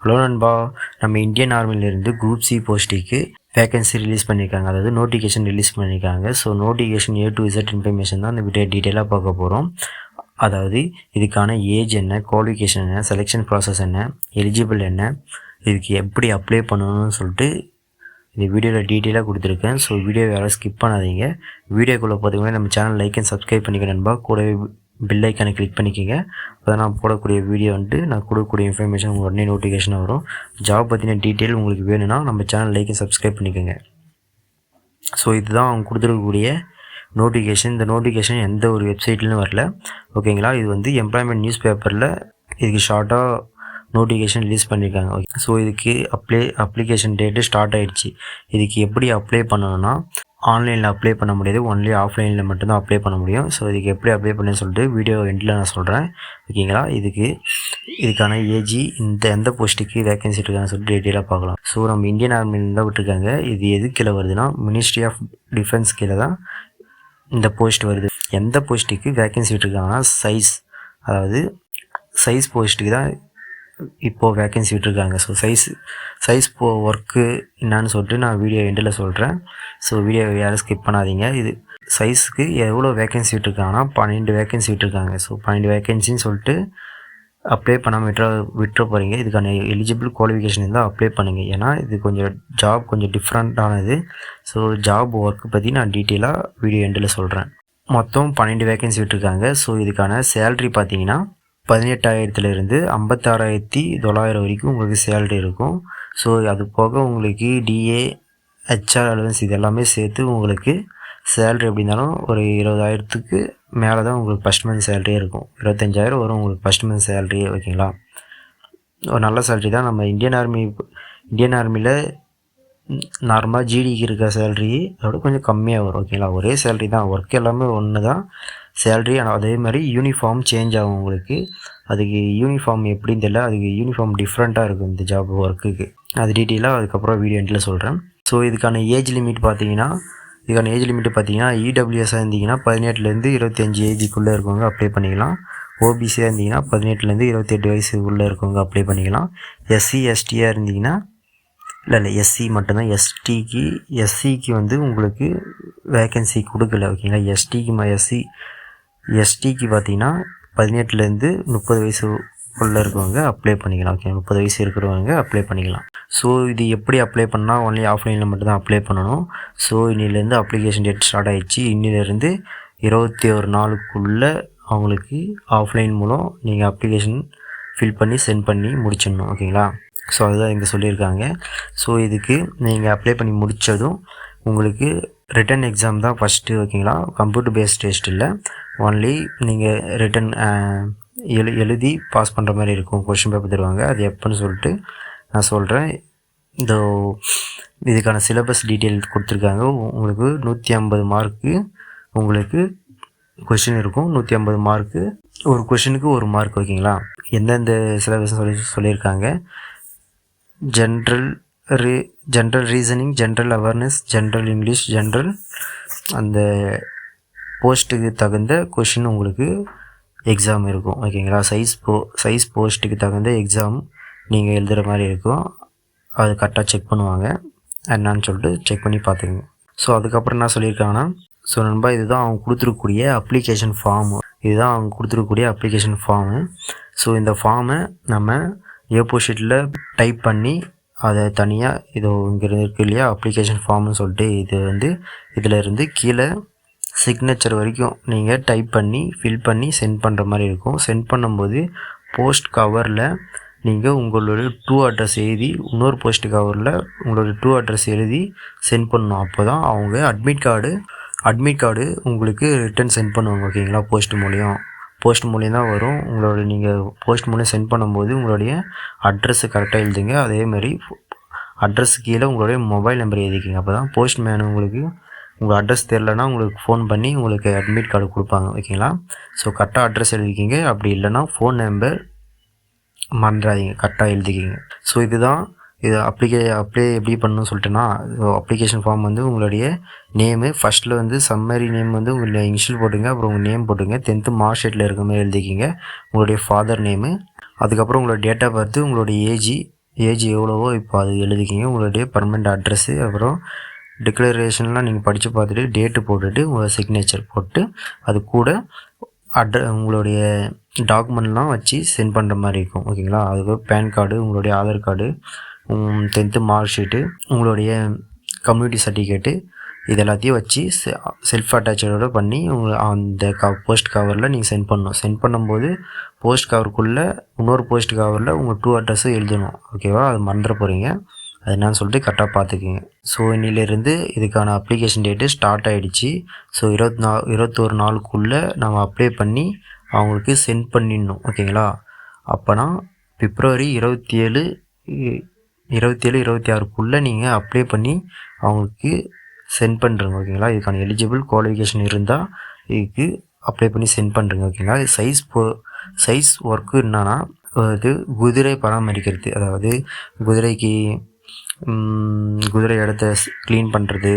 Hello நண்பா, நம்ம Indian ஆர்மிலேருந்து group C போஸ்ட்டுக்கு வேகன்சி ரிலீஸ் பண்ணியிருக்காங்க. அதாவது நோட்டிஃபிகேஷன் ரிலீஸ் பண்ணியிருக்காங்க. So notification A to Z information தான் இந்த வீடியோ டீட்டெயிலாக பார்க்க போகிறோம். அதாவது இதுக்கான ஏஜ் என்ன, குவாலிஃபிகேஷன் என்ன, செலெக்ஷன் ப்ராசஸ் என்ன, எலிஜிபிள் என்ன, இதுக்கு எப்படி அப்ளை பண்ணணும்னு சொல்லிட்டு இந்த வீடியோவில் டீட்டெயிலாக கொடுத்துருக்கேன். ஸோ வீடியோ யாரும் ஸ்கிப் பண்ணாதீங்க. வீடியோக்குள்ளே பார்த்தீங்கன்னா நம்ம சேனல் லைக் அண்ட் சப்ஸ்கிரைப் பண்ணிக்க நண்பா. கூடவே பெல் ஐக்கானை கிளிக் பண்ணிக்கோங்க. அப்போ தான் நான் போடக்கூடிய வீடியோ நான் கொடுக்கக்கூடிய இன்ஃபர்மேஷன் உங்களுக்கு உடனே நோட்டிஃபிகேஷனாக வரும். ஜாப் பற்றின டீட்டெயில் உங்களுக்கு வேணும்னா நம்ம சேனல் லைக் அண்ட் சப்ஸ்கிரைப் பண்ணிக்கோங்க. ஸோ இதுதான் அவங்க கொடுத்துருக்கக்கூடிய நோட்டிஃபிகேஷன். இந்த நோட்டிஃபிகேஷன் எந்த ஒரு வெப்சைட்லையும் வரல, ஓகேங்களா. இது எம்ப்ளாய்மெண்ட் நியூஸ் பேப்பரில் இதுக்கு ஷார்ட்டாக நோட்டிஃபிகேஷன் ரிலீஸ் பண்ணியிருக்காங்க. ஓகே, ஸோ இதுக்கு அப்ளிகேஷன் டேட்டு ஸ்டார்ட் ஆகிடுச்சு. இதுக்கு எப்படி அப்ளை பண்ணணும்னா ஆன்லைனில் அப்ளை பண்ண முடியாது, ஒன்லி ஆஃப்லைனில் மட்டும்தான் அப்ளை பண்ண முடியும். ஸோ இதுக்கு எப்படி அப்ளை பண்ணணும்னு சொல்லிட்டு வீடியோ எண்டில் நான் சொல்கிறேன், ஓகேங்களா. இதுக்கான ஏஜி எந்த போஸ்ட்டுக்கு வேகன்சி இருக்கான்னு சொல்லிட்டு டீட்டெயிலாக பார்க்கலாம். ஸோ நம்ம இந்தியன் ஆர்மியில் தான் விட்டுருக்காங்க. இது எது கீழே வருதுன்னா மினிஸ்ட்ரி ஆஃப் டிஃபென்ஸ் கீழே தான் இந்த போஸ்ட் வருது. எந்த போஸ்ட்டுக்கு வேகன்சி விட்டுருக்காங்கன்னா சைஸ் போஸ்ட்டுக்கு தான் இப்போது வேகன்சி விட்டுருக்காங்க. ஸோ சைஸ் ஒர்க்கு என்னான்னு சொல்லிட்டு நான் வீடியோ எண்டில் சொல்கிறேன். ஸோ வீடியோ யாரும் ஸ்கிப் பண்ணாதீங்க. இது சைஸுக்கு எவ்வளோ வேகன்சி விட்டுருக்காங்கன்னா 12 வேகன்சி விட்டுருக்காங்க. ஸோ 12 வேகன்சின்னு சொல்லிட்டு அப்ளை பண்ணாமல் விட்டுற போகிறீங்க. இதுக்கான எலிஜிபிள் குவாலிஃபிகேஷன் இருந்தால் அப்ளை பண்ணுங்கள். ஏன்னா இது ஜாப் கொஞ்சம் டிஃப்ரெண்ட்டானது. ஸோ ஜாப் ஒர்க்கு பற்றி நான் டீட்டெயிலாக வீடியோ எண்டில் சொல்கிறேன். மொத்தம் 12 வேகன்சி விட்டுருக்காங்க. ஸோ இதுக்கான சேல்ரி பார்த்தீங்கன்னா 18,000லேருந்து 56,900 வரைக்கும் உங்களுக்கு சேலரி இருக்கும். ஸோ அது போக உங்களுக்கு டிஏ, ஹெச்ஆர் அலவன்ஸ் இது எல்லாமே சேர்த்து உங்களுக்கு சேலரி எப்படி இருந்தாலும் ஒரு 20,000க்கு மேலே தான் உங்களுக்கு ஃபஸ்ட் மந்த் சேலரியே இருக்கும். 25,000 வரும் உங்களுக்கு ஃபஸ்ட் மந்த் சேலரியே, ஓகேங்களா. ஒரு நல்ல சேலரி தான். நம்ம இந்தியன் ஆர்மியில் நார்மலாக ஜிடிக்கு இருக்க சேலரி அதோட கொஞ்சம் கம்மியாக வரும், ஓகேங்களா. ஒரே சேலரி தான், ஒர்க் எல்லாமே ஒன்று தான், சேலரி அதே மாதிரி யூனிஃபார்ம் சேஞ்ச் ஆகும் உங்களுக்கு. அதுக்கு யூனிஃபார்ம் எப்படின்னு தெரியல, அதுக்கு யூனிஃபார்ம் டிஃப்ரெண்ட்டாக இருக்கும் இந்த ஜாப் ஒர்க்குக்கு. அது டீட்டெயிலாக அதுக்கப்புறம் வீடியோ எண்டில் சொல்கிறேன். ஸோ இதுக்கான ஏஜ் லிமிட் பார்த்தீங்கன்னா இடபிள்யூஎஸ்ஸாக இருந்தீங்கன்னா 18லேருந்து 25 ஏஜுக்குள்ளே இருக்கவங்க அப்ளை பண்ணிக்கலாம். ஓபிசியாக இருந்தீங்கன்னா 18லேருந்து 28 வயசுக்குள்ளே இருக்கவங்க அப்ளை பண்ணிக்கலாம். எஸ்சி எஸ்டியாக இருந்தீங்கன்னா இல்லை எஸ்சி மட்டும்தான். எஸ்சிக்கு உங்களுக்கு வேக்கன்சி கொடுக்கல, ஓகேங்களா. எஸ்டிக்கு பார்த்தீங்கன்னா 18லேருந்து 30 வயசுக்குள்ளே இருக்கவங்க அப்ளை பண்ணிக்கலாம், ஓகே. 30 வயசு இருக்கிறவங்க அப்ளை பண்ணிக்கலாம். ஸோ இது எப்படி அப்ளை பண்ணால் ஒன்லி ஆஃப்லைனில் மட்டும்தான் அப்ளை பண்ணணும். ஸோ இன்னிலேருந்து அப்ளிகேஷன் டேட் ஸ்டார்ட் ஆகிடுச்சு. இன்னிலேருந்து 21 நாளுக்குள்ளே அவங்களுக்கு ஆஃப்லைன் மூலம் நீங்கள் அப்ளிகேஷன் ஃபில் பண்ணி சென்ட் பண்ணி முடிச்சிடணும், ஓகேங்களா. ஸோ அதுதான் இங்கே சொல்லியிருக்காங்க. ஸோ இதுக்கு நீங்கள் அப்ளை பண்ணி முடித்ததும் உங்களுக்கு ரிட்டன் எக்ஸாம் தான் ஃபஸ்ட்டு, ஓகேங்களா. கம்ப்யூட்டர் பேஸ்ட் டெஸ்ட் இல்லை, ஒன்லி நீங்கள் ரிட்டன் எழுதி பாஸ் பண்ணுற மாதிரி இருக்கும். கொஷின் பேப்பர் தருவாங்க. அது எப்போன்னு சொல்லிட்டு நான் சொல்கிறேன். இதுக்கான சிலபஸ் டீட்டெயில் கொடுத்துருக்காங்க. உங்களுக்கு 150 மார்க்கு உங்களுக்கு கொஷின் இருக்கும். 150 மார்க்கு ஒரு கொஷினுக்கு 1 மார்க், ஓகேங்களா. எந்தெந்த சிலபஸ் சொல்லியிருக்காங்க: general reasoning, general awareness, general English, அந்த போஸ்ட்டுக்கு தகுந்த கொஷின் உங்களுக்கு எக்ஸாம் இருக்கும், ஓகேங்களா. சைஸ் போஸ்ட்டுக்கு தகுந்த எக்ஸாம் நீங்கள் எழுதுகிற மாதிரி இருக்கும். அது கரெக்டாக செக் பண்ணுவாங்க, என்னான்னு சொல்லிட்டு செக் பண்ணி பார்த்துக்குங்க. ஸோ அதுக்கப்புறம் என்ன சொல்லியிருக்காங்கன்னா, ஸோ நண்பா இதுதான் அவங்க கொடுத்துருக்கக்கூடிய அப்ளிகேஷன் ஃபார்மு. ஸோ இந்த ஃபார்மை நம்ம A4 ஷீட்டில் டைப் பண்ணி அதை தனியாக இங்கே இருக்கு இல்லையா, அப்ளிகேஷன் ஃபார்ம்னு சொல்லிட்டு இதில் இருந்து கீழே சிக்னேச்சர் வரைக்கும் நீங்கள் டைப் பண்ணி ஃபில் பண்ணி சென்ட் பண்ணுற மாதிரி இருக்கும். சென்ட் பண்ணும்போது போஸ்ட் கவரில் நீங்கள் உங்களோட டூ அட்ரஸ் எழுதி, இன்னொரு போஸ்ட் கவரில் உங்களோட டூ அட்ரஸ் எழுதி சென்ட் பண்ணணும். அப்போ தான் அவங்க அட்மிட் கார்டு உங்களுக்கு ரிட்டன் சென்ட் பண்ணுவாங்க, ஓகேங்களா. போஸ்ட் மூலியம் தான் வரும். நீங்கள் போஸ்ட் மூலியம் சென்ட் பண்ணும்போது உங்களுடைய அட்ரஸை கரெக்டாக எழுதுங்க. அதேமாதிரி அட்ரஸ் கீழே உங்களுடைய மொபைல் நம்பர் எழுதிக்கிங்க. அப்போ தான் போஸ்ட்மேன் உங்கள் அட்ரஸ் தெரிலனா உங்களுக்கு ஃபோன் பண்ணி உங்களுக்கு அட்மிட் கார்டு கொடுப்பாங்க, ஓகேங்களா. ஸோ கரெக்டாக அட்ரஸ் எழுதிக்கிங்க. அப்படி இல்லைனா ஃபோன் நம்பர் மறந்துடாதீங்க, கரெக்டாக எழுதிக்கிங்க. ஸோ இது அப்ளை எப்படி பண்ணணும்னு சொல்லிட்டுனா, அப்ளிகேஷன் ஃபார்ம் உங்களுடைய நேமு ஃபஸ்ட்டில் சம்மரி நேம் உங்களுடைய இனிஷியல் போட்டுங்க. அப்புறம் உங்கள் நேம் போட்டுங்க. 10th மார்க் ஷீட்டில் இருக்க மாதிரி எழுதிக்கிங்க. உங்களுடைய ஃபாதர் நேமு, அதுக்கப்புறம் உங்களோட டேட் ஆஃப் பர்த், உங்களுடைய ஏஜ் எவ்வளவோ இப்போ அது எழுதிக்கிங்க. உங்களுடைய பர்மனெண்ட் அட்ரஸ்ஸு, அப்புறம் டிக்ளரேஷன்லாம் நீங்கள் படித்து பார்த்துட்டு டேட்டு போட்டுட்டு உங்கள் சிக்னேச்சர் போட்டு அது கூட உங்களுடைய டாக்குமெண்ட்லாம் வச்சு சென்ட் பண்ணுற மாதிரி இருக்கும். ஓகேங்களா? அதுக்கு பேன் கார்டு, உங்களுடைய Aadhaar card, 10th mark sheet, உங்களுடைய கம்யூனிட்டி சர்டிஃபிகேட்டு, இது எல்லாத்தையும் வச்சு செல்ஃப் அட்டாச்சோட பண்ணி அந்த போஸ்ட் கவரில் நீங்கள் சென்ட் பண்ணணும். சென்ட் பண்ணும்போது போஸ்ட் கவருக்குள்ளே இன்னொரு போஸ்ட் கவரில் உங்கள் 2 அட்ரஸும் எழுதணும். ஓகேவா? அது மறந்துட போகிறீங்க. அது என்னன்னு சொல்லிட்டு கரெக்டாக பார்த்துக்குங்க. ஸோ இன்னிலேருந்து இதுக்கான அப்ளிகேஷன் டேட்டு ஸ்டார்ட் ஆகிடுச்சு. ஸோ 21 நாளுக்குள்ளே நம்ம அப்ளை பண்ணி அவங்களுக்கு சென்ட் பண்ணிடணும். ஓகேங்களா? அப்போனா பிப்ரவரி 27, 26க்குள்ளே நீங்கள் அப்ளை பண்ணி அவங்களுக்கு சென்ட் பண்ணுறங்க. ஓகேங்களா? இதுக்கான எலிஜிபிள் குவாலிஃபிகேஷன் இருந்தால் இதுக்கு அப்ளை பண்ணி சென்ட் பண்ணுறங்க. ஓகேங்களா? சைஸ் ஒர்க்கு என்னன்னா, அது குதிரை பராமரிக்கிறது, அதாவது குதிரை இடத்த க்ளீன் பண்ணுறது,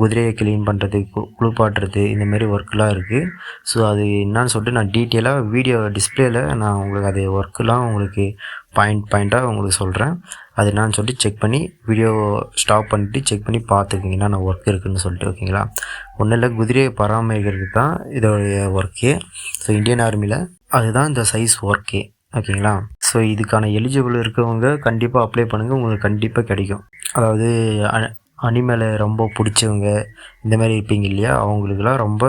குதிரையை க்ளீன் பண்ணுறது, குளிப்பாட்டுறது, இந்தமாரி ஒர்க்கெலாம் இருக்குது. ஸோ அது என்னான்னு சொல்லிட்டு நான் டீட்டெயிலாக வீடியோ டிஸ்பிளேயில் நான் உங்களுக்கு அது ஒர்க்கெலாம் உங்களுக்கு பாயிண்ட்டாக உங்களுக்கு சொல்கிறேன். அது என்னான்னு சொல்லிட்டு செக் பண்ணி வீடியோ ஸ்டாப் பண்ணிட்டு செக் பண்ணி பார்த்துக்கிங்க என்னென்ன ஒர்க் இருக்குதுன்னு சொல்லிட்டு. ஓகேங்களா? ஒன்றும் இல்லை, குதிரையை பராமரிக்கிறது தான் இதோடைய ஒர்க்கே. ஸோ இந்தியன் ஆர்மியில் அதுதான் இந்த சைஸ் ஒர்க்கே. ஓகேங்களா? ஸோ இதுக்கான எலிஜிபிள் இருக்கவங்க கண்டிப்பாக அப்ளை பண்ணுங்கள், உங்களுக்கு கண்டிப்பாக கிடைக்கும். அதாவது அனிமலை ரொம்ப பிடிச்சவங்க இந்தமாதிரி இருப்பீங்க இல்லையா, அவங்களுக்கெல்லாம் ரொம்ப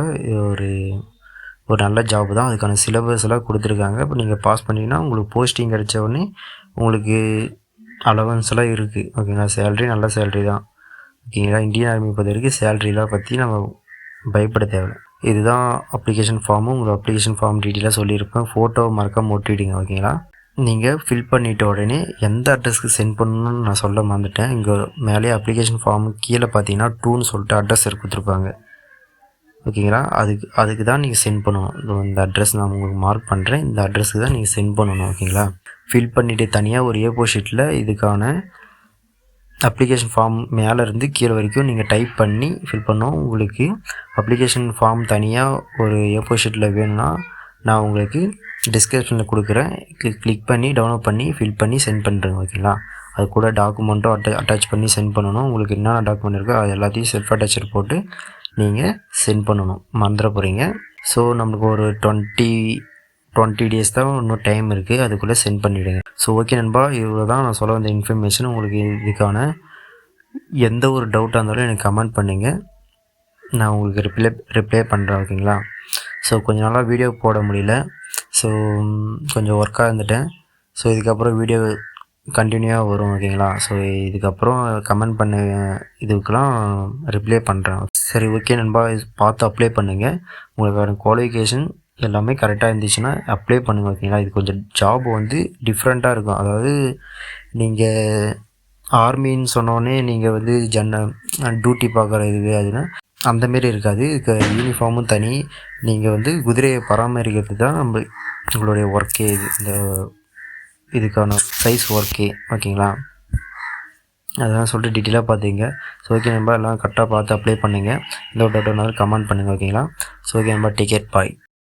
ஒரு நல்ல ஜாப் தான். அதுக்கான சிலபஸ் எல்லாம் கொடுத்துருக்காங்க. இப்போ நீங்கள் பாஸ் பண்ணிங்கன்னா உங்களுக்கு போஸ்டிங் கிடைச்ச உடனே உங்களுக்கு அலவன்ஸ் எல்லாம் இருக்குது. ஓகேங்களா? சேல்ரி நல்ல சேல்ரி தான். ஓகேங்களா? இந்தியன் ஆர்மி பொறுத்த வரைக்கும் சேல்ரிலாம் பற்றி நம்ம பயப்பட தேவை. இதுதான் அப்ளிகேஷன் ஃபார்மு. உங்களுக்கு அப்ளிகேஷன் ஃபார்ம் டீட்டெயிலாக சொல்லியிருப்பேன். ஃபோட்டோ மறக்காம ஒட்டிவிடுங்க. ஓகேங்களா? நீங்கள் ஃபில் பண்ணிவிட்ட உடனே எந்த அட்ரஸ்க்கு சென்ட் பண்ணணும்னு நான் சொல்ல மறந்துட்டேன். இங்கே மேலே அப்ளிகேஷன் ஃபார்மு கீழே பார்த்தீங்கன்னா 2ன்னு சொல்லிட்டு அட்ரஸ் கொடுத்துருப்பாங்க. ஓகேங்களா? அதுக்கு தான் நீங்கள் சென்ட் பண்ணணும். இந்த அட்ரஸ் நான் உங்களுக்கு மார்க் பண்ணுறேன். இந்த அட்ரஸுக்கு தான் நீங்கள் சென்ட் பண்ணணும். ஓகேங்களா? ஃபில் பண்ணிவிட்டு தனியாக ஒரு A4 ஷீட்டில் இதுக்கான அப்ளிகேஷன் ஃபார்ம் மேலேருந்து கீழே வரைக்கும் நீங்கள் டைப் பண்ணி ஃபில் பண்ணோம். உங்களுக்கு அப்ளிகேஷன் ஃபார்ம் தனியாக ஒரு A4 ஷீட்டில் வேணும்னா நான் உங்களுக்கு டிஸ்கிரிப்ஷனில் கொடுக்குறேன். கிளிக் பண்ணி டவுன்லோட் பண்ணி ஃபில் பண்ணி சென்ட் பண்ணுறேங்க. ஓகேங்களா? அது கூட டாக்குமெண்ட்டும் அட்டாச் பண்ணி சென்ட் பண்ணணும். உங்களுக்கு என்னென்ன டாக்குமெண்ட் இருக்கோ அது எல்லாத்தையும் செல்ஃப் அட்டாச்சர் போட்டு நீங்கள் சென்ட் பண்ணணும். மறந்துட போகிறீங்க. ஸோ நம்மளுக்கு ஒரு 20 டேஸ் தான் இன்னும் டைம் இருக்குது. அதுக்குள்ளே சென்ட் பண்ணிவிடுங்க. ஸோ ஓகே நண்பா, இவ்வளோ தான் நான் சொல்ல வந்த இன்ஃபர்மேஷன். உங்களுக்கு இதுக்கான எந்த ஒரு டவுட்டாக இருந்தாலும் எனக்கு கமெண்ட் பண்ணுங்கள், நான் உங்களுக்கு ரிப்ளை பண்ணுறேன். ஓகேங்களா? ஸோ கொஞ்ச நாளாக வீடியோ போட முடியல. ஸோ கொஞ்சம் ஒர்க்காக இருந்துட்டேன். ஸோ இதுக்கப்புறம் வீடியோ கண்டினியூவாக வரும். ஓகேங்களா? ஸோ இதுக்கப்புறம் கமெண்ட் பண்ண இதுக்கெலாம் ரிப்ளை பண்ணுறேன். சரி ஓகே நண்பா, பார்த்து அப்ளை பண்ணுங்கள். உங்களுக்கான குவாலிஃபிகேஷன் எல்லாமே கரெக்டாக இருந்துச்சுன்னா அப்ளை பண்ணுங்கள். ஓகேங்களா? இது கொஞ்சம் ஜாப் வந்து டிஃப்ரெண்ட்டாக இருக்கும். அதாவது நீங்கள் ஆர்மின்னு சொன்னோடனே நீங்கள் வந்து டியூட்டி பார்க்குற இது அதுன்னா அந்தமாரி இருக்காது. இதுக்கு யூனிஃபார்மும் தனி. நீங்கள் வந்து குதிரையை பராமரிக்கிறது தான் உங்களுடைய ஒர்க்கே. இதுக்கான சைஸ் ஒர்க்கே. ஓகேங்களா? அதெல்லாம் சொல்லிட்டு டீட்டெயிலாக பார்த்துங்க. ஸோ ஓகே நண்பா, எல்லாம் கரெக்டாக பார்த்து அப்ளை பண்ணுங்கள். எந்த ஒரு டவுட் இருந்தாலும் கமெண்ட் பண்ணுங்கள். ஓகேங்களா? ஸோ ஓகே நண்பா, டேக் கேர், பாய்.